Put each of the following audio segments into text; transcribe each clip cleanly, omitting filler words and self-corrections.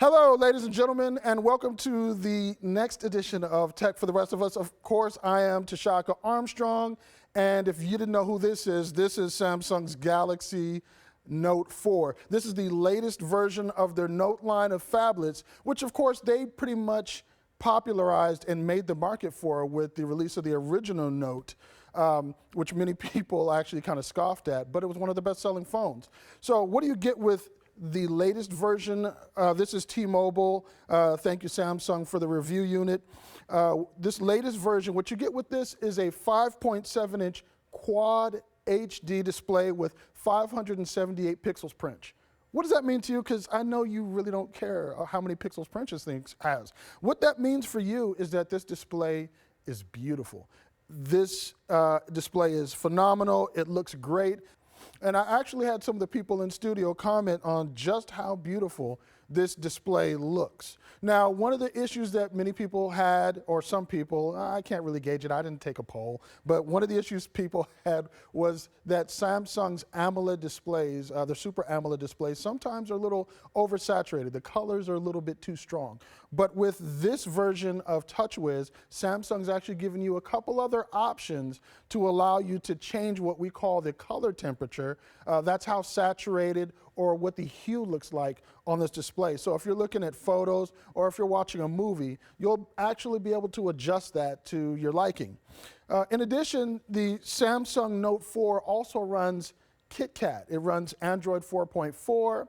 Hello, ladies and gentlemen, and welcome to the next edition of Tech for the Rest of Us. Of course, I am Tshaka Armstrong, and if you didn't know who this is Samsung's Galaxy Note 4. This is the latest version of their Note line of phablets, which of course they pretty much popularized and made the market for with the release of the original Note, which many people actually kind of scoffed at, but it was one of the best-selling phones. So what do you get with the latest version? This is T-Mobile. Thank you, Samsung, for the review unit. This latest version, what you get with this is a 5.7-inch quad HD display with 578 pixels per inch. What does that mean to you? Because I know you really don't care how many pixels per inch this thing has. What that means for you is that this display is beautiful. This display is phenomenal. It looks great. And I actually had some of the people in studio comment on just how beautiful this display looks. Now, one of the issues that many people had, or some people, I can't really gauge it, I didn't take a poll, but one of the issues people had was that Samsung's AMOLED displays, the Super AMOLED displays, sometimes are a little oversaturated. The colors are a little bit too strong. But with this version of TouchWiz, Samsung's actually giving you a couple other options to allow you to change what we call the color temperature. That's how saturated or what the hue looks like on this display. So if you're looking at photos or if you're watching a movie, you'll actually be able to adjust that to your liking. In addition, the Samsung Note 4 also runs KitKat. It runs Android 4.4.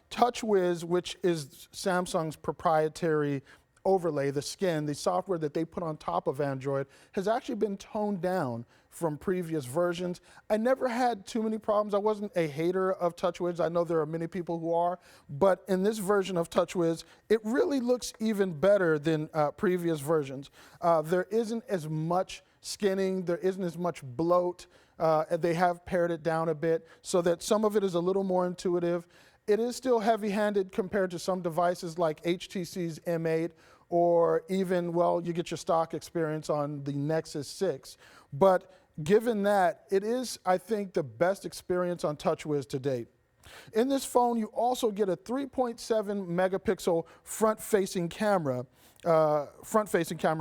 TouchWiz, which is Samsung's proprietary overlay, the skin, the software that they put on top of Android, has actually been toned down from previous versions. I never had too many problems. I wasn't a hater of TouchWiz. I know there are many people who are, but in this version of TouchWiz, it really looks even better than previous versions. There isn't as much skinning, there isn't as much bloat. They have pared it down a bit so that some of it is a little more intuitive. It is still heavy-handed compared to some devices like HTC's M8 or even, well, you get your stock experience on the Nexus 6. But given that, it is, I think, the best experience on TouchWiz to date. In this phone, you also get a 3.7 megapixel front-facing camera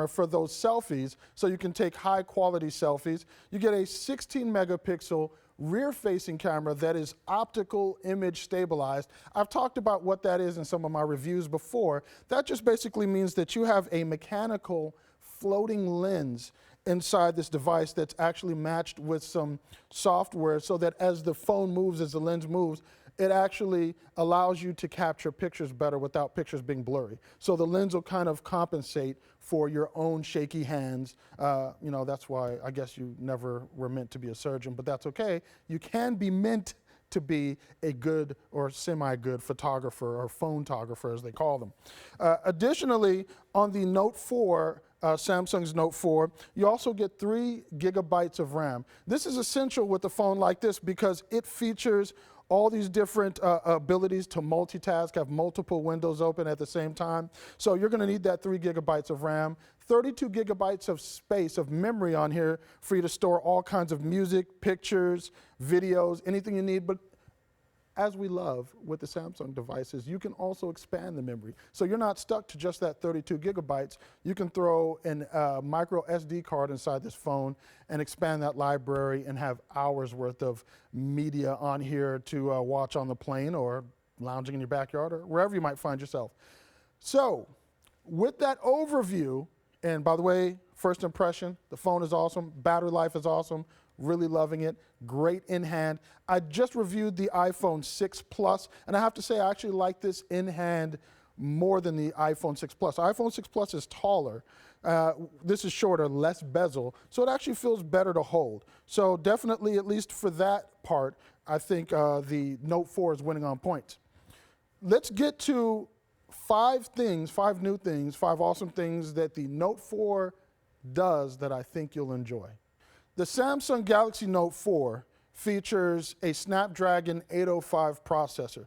for those selfies, so you can take high-quality selfies. You get a 16 megapixel rear-facing camera that is optical image stabilized. I've talked about what that is in some of my reviews before. That just basically means that you have a mechanical floating lens inside this device that's actually matched with some software so that as the phone moves, as the lens moves, it actually allows you to capture pictures better without pictures being blurry. So the lens will kind of compensate for your own shaky hands. You know, that's why I guess you never were meant to be a surgeon, but that's okay. You can be meant to be a good or semi-good photographer or photographer, as they call them. Additionally, on the Note 4, Samsung's Note 4, you also get 3 gigabytes of RAM. This is essential with a phone like this because it features all these different abilities to multitask, have multiple windows open at the same time. So you're going to need that 3 gigabytes of RAM, 32 gigabytes of space, of memory on here for you to store all kinds of music, pictures, videos, anything you need. But as we love with the Samsung devices, you can also expand the memory. So you're not stuck to just that 32 gigabytes. You can throw a micro SD card inside this phone and expand that library and have hours worth of media on here to watch on the plane or lounging in your backyard or wherever you might find yourself. So with that overview, and by the way, first impression, the phone is awesome, battery life is awesome, really loving it, great in hand. I just reviewed the iPhone 6 Plus, and I have to say I actually like this in hand more than the iPhone 6 Plus. iPhone 6 Plus is taller. This is shorter, less bezel, so it actually feels better to hold. So definitely, at least for that part, I think the Note 4 is winning on points. Let's get to 5 new things, 5 awesome things that the Note 4 does that I think you'll enjoy. The Samsung Galaxy Note 4 features a Snapdragon 805 processor.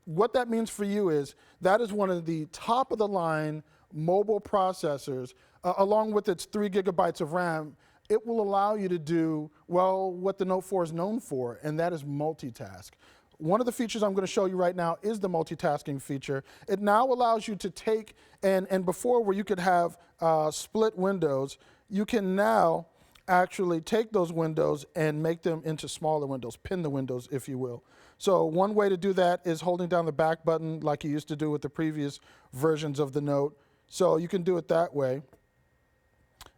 What that means for you is that is one of the top-of-the-line mobile processors, along with its 3 gigabytes of RAM. It will allow you to do, well, what the Note 4 is known for, and that is multitask. one of the features I'm going to show you right now is the multitasking feature. It now allows you to take, and before where you could have split windows, you can now actually take those windows and make them into smaller windows, pin the windows, if you will. So one way to do that is holding down the back button like you used to do with the previous versions of the Note. So you can do it that way,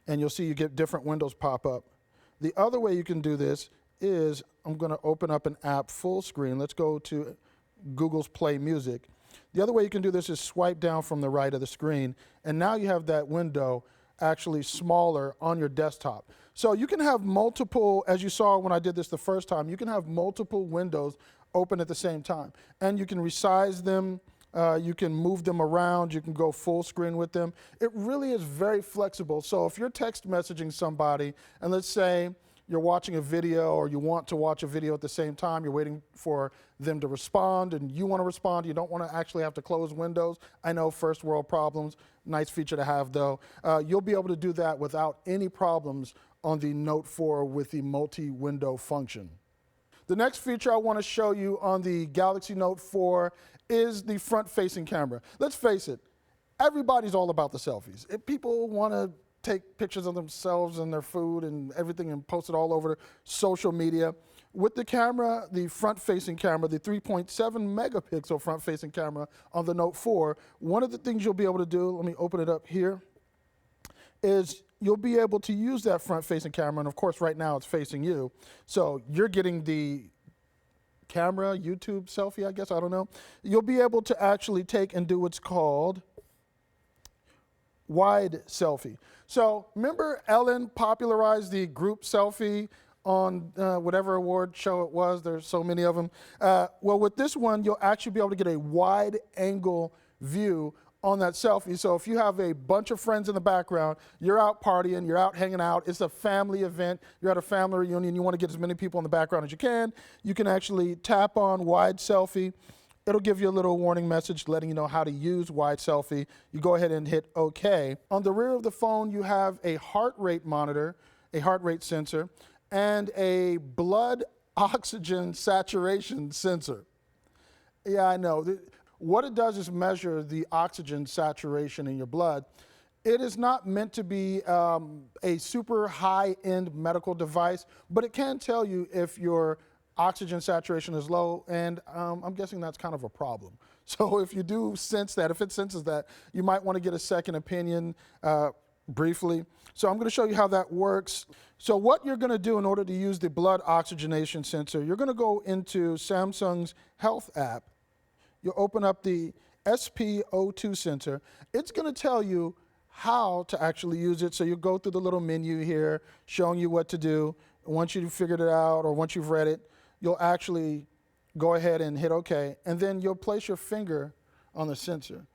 and you'll see you get different windows pop up. The other way you can do this is, I'm going to open up an app full screen. Let's go to Google's Play Music. The other way you can do this is swipe down from the right of the screen, and now you have that window actually smaller on your desktop. So you can have multiple, as you saw when I did this the first time, you can have multiple windows open at the same time. And you can resize them, you can move them around, you can go full screen with them. It really is very flexible. So if you're text messaging somebody, and let's say you're watching a video or you want to watch a video at the same time, you're waiting for them to respond and you want to respond, you don't want to actually have to close windows. I know, first world problems, nice feature to have though. You'll be able to do that without any problems on the Note 4 with the multi-window function. The next feature I want to show you on the Galaxy Note 4 is the front-facing camera. Let's face it, everybody's all about the selfies. If people want to take pictures of themselves and their food and everything and post it all over social media. With the camera, the front-facing camera, the 3.7 megapixel front-facing camera on the Note 4, one of the things you'll be able to do, let me open it up here, is you'll be able to use that front-facing camera, and of course right now it's facing you, so you're getting the camera, YouTube selfie, I guess, I don't know. You'll be able to actually take and do what's called wide selfie. So remember Ellen popularized the group selfie on whatever award show it was, there's so many of them. Well, with this one, you'll actually be able to get a wide angle view on that selfie. So if you have a bunch of friends in the background, you're out partying, you're out hanging out, it's a family event, you're at a family reunion, you want to get as many people in the background as you can actually tap on wide selfie. It'll give you a little warning message letting you know how to use wide selfie. You go ahead and hit OK. On the rear of the phone, you have a heart rate monitor, a heart rate sensor, and a blood oxygen saturation sensor. Yeah, I know. What it does is measure the oxygen saturation in your blood. It is not meant to be a super high-end medical device, but it can tell you if your oxygen saturation is low, and I'm guessing that's kind of a problem. So if you do sense that, if it senses that, you might want to get a second opinion briefly. So I'm going to show you how that works. So what you're going to do in order to use the blood oxygenation sensor, you're going to go into Samsung's Health app. You'll open up the SpO2 sensor. It's going to tell you how to actually use it. So you go through the little menu here showing you what to do. Once you've figured it out or once you've read it, you'll actually go ahead and hit OK, and then you'll place your finger on the sensor.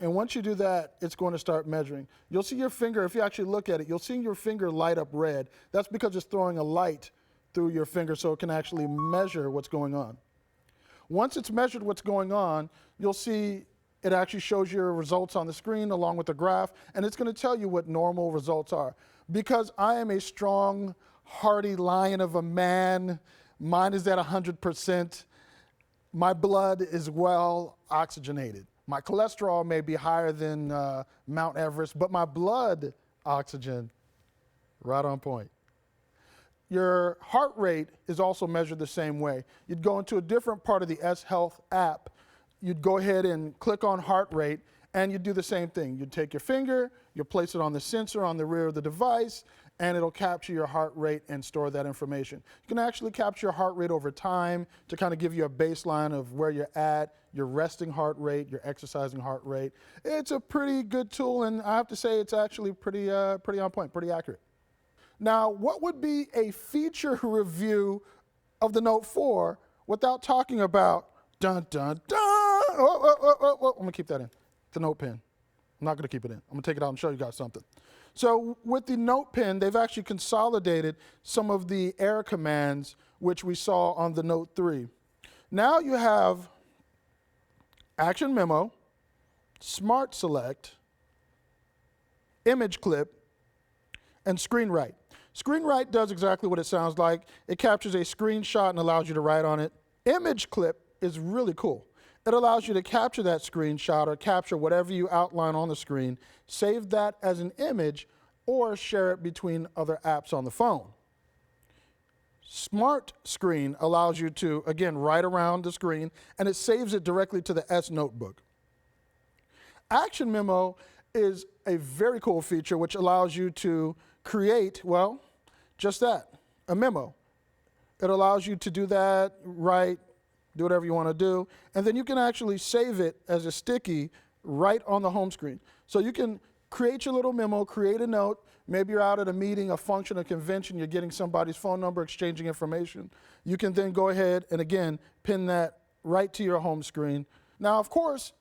And once you do that, it's going to start measuring. You'll see your finger, if you actually look at it, you'll see your finger light up red. That's because it's throwing a light through your finger so it can actually measure what's going on. Once it's measured what's going on, you'll see it actually shows your results on the screen along with the graph, and it's going to tell you what normal results are. Because I am a strong, hardy lion of a man, mine is at 100%. My blood is well oxygenated. My cholesterol may be higher than Mount Everest, but my blood oxygen, right on point. Your heart rate is also measured the same way. You'd go into a different part of the S Health app. You'd go ahead and click on heart rate, and you'd do the same thing. You'd take your finger, you'll place it on the sensor on the rear of the device, and it'll capture your heart rate and store that information. You can actually capture your heart rate over time to kind of give you a baseline of where you're at, your resting heart rate, your exercising heart rate. It's a pretty good tool, and I have to say it's actually pretty on point, pretty accurate. Now, what would be a feature review of the Note 4 without talking about dun dun dun? I'm gonna keep that in, the Note Pen. I'm not gonna keep it in. I'm gonna take it out and show you guys something. So with the Note Pen, they've actually consolidated some of the air commands which we saw on the Note 3. Now you have Action Memo, Smart Select, Image Clip, and Screen Write. Screen Write does exactly what it sounds like. It captures a screenshot and allows you to write on it. Image Clip is really cool. It allows you to capture that screenshot or capture whatever you outline on the screen, save that as an image, or share it between other apps on the phone. Smart Screen allows you to, again, write around the screen, and it saves it directly to the S Notebook. Action Memo is a very cool feature which allows you to create, well, just that, a memo. It allows you to do that, write, do whatever you want to do, and then you can actually save it as a sticky right on the home screen. So you can create your little memo, create a note. Maybe you're out at a meeting, a function, a convention, you're getting somebody's phone number, exchanging information. You can then go ahead and, again, pin that right to your home screen. Now, of course,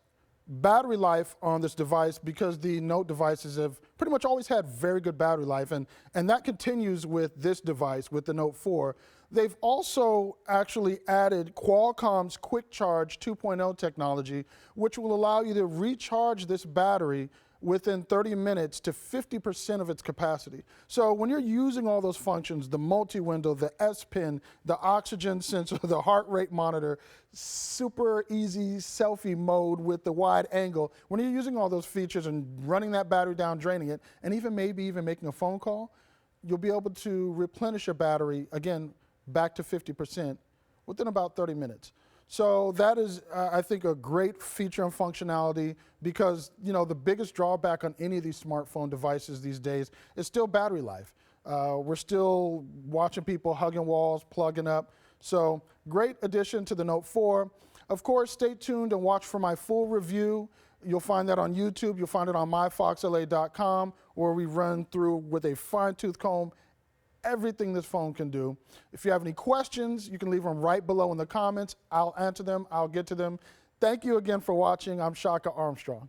battery life on this device, because the Note devices have pretty much always had very good battery life, and that continues with this device, with the Note 4. They've also actually added Qualcomm's Quick Charge 2.0 technology, which will allow you to recharge this battery within 30 minutes to 50% of its capacity. So when you're using all those functions, the multi-window, the S Pen, the oxygen sensor, the heart rate monitor, super easy selfie mode with the wide angle, when you're using all those features and running that battery down, draining it, and maybe even making a phone call, you'll be able to replenish your battery, again, back to 50% within about 30 minutes. So that is, I think, a great feature and functionality, because the biggest drawback on any of these smartphone devices these days is still battery life. We're still watching people hugging walls, plugging up. So great addition to the Note 4. Of course, stay tuned and watch for my full review. You'll find that on YouTube. You'll find it on myfoxla.com, where we run through with a fine-tooth comb everything this phone can do. If you have any questions, you can leave them right below in the comments. I'll answer them. I'll get to them. Thank you again for watching. I'm Tshaka Armstrong.